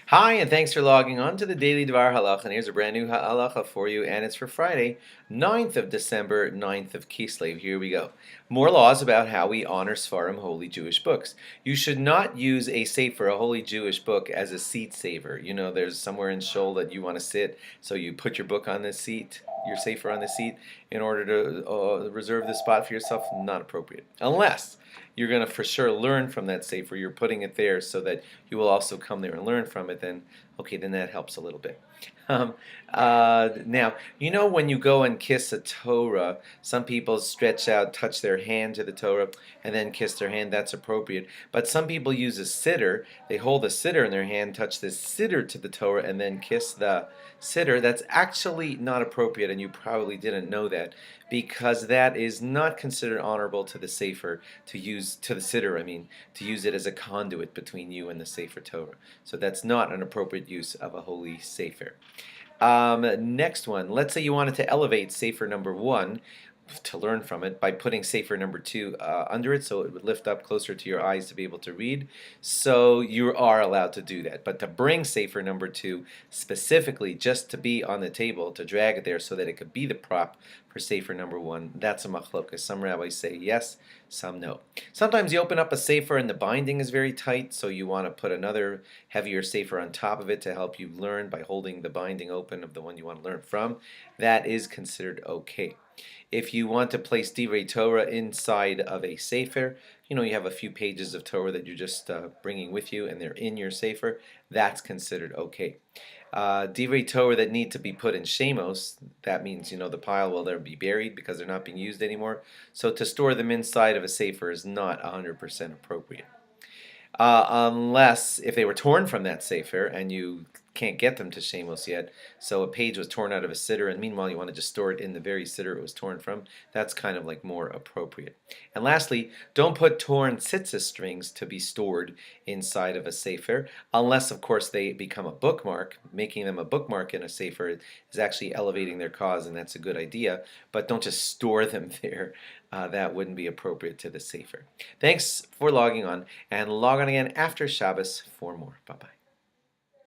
Hi, and thanks for logging on to the Daily DVAR Halacha. And here's a brand new halacha for you, and it's for Friday, 9th of December, 9th of Kislev. Here we go. More laws about how we honor Sfarim, holy Jewish books. You should not use a sefer, a holy Jewish book, as a seat saver. You know, there's somewhere in shul that you want to sit, so you put your book on the seat, your sefer on the seat, in order to reserve the spot for yourself. Not appropriate. Unless you're going to for sure learn from that sefer. You're putting it there so that you will also come there and learn from it. Then, okay, then that helps a little bit. Now, you know when you go and kiss a Torah, some people stretch out, touch their hand to the Torah, and then kiss their hand. That's appropriate. But some people use a siddur. They hold a siddur in their hand, touch the siddur to the Torah, and then kiss the siddur. That's actually not appropriate, and you probably didn't know that, because that is not considered honorable to the sefer to use, to the siddur, I mean, to use it as a conduit between you and the sefer Torah. So that's not an appropriate use of a holy sefer. Next one, let's say you wanted to elevate sefer number 1 to learn from it by putting sefer number 2 under it, so it would lift up closer to your eyes to be able to read. So you are allowed to do that. But to bring sefer number 2 specifically just to be on the table, to drag it there so that it could be the prop for sefer number 1, that's a machlokas. Some rabbis say yes, some no. Sometimes you open up a sefer and the binding is very tight, so you want to put another heavier sefer on top of it to help you learn by holding the binding open of the one you want to learn from. That is considered okay. If you want to place divrei Torah inside of a sefer, you know, you have a few pages of Torah that you're just bringing with you and they're in your sefer, that's considered okay. Divrei Torah that need to be put in shemos, that means, you know, the pile will there be buried because they're not being used anymore. So to store them inside of a sefer is not 100% appropriate. Unless if they were torn from that sefer and you can't get them to shemos yet, so a page was torn out of a siddur and meanwhile you want to just store it in the very siddur it was torn from, that's kind of like more appropriate. And lastly, don't put torn Tsitsis strings to be stored inside of a sefer, unless of course they become a bookmark. Making them a bookmark in a sefer is actually elevating their cause, and that's a good idea, but don't just store them there. That wouldn't be appropriate to the sefer. Thanks for logging on, and log on again after Shabbos for more. Bye-bye.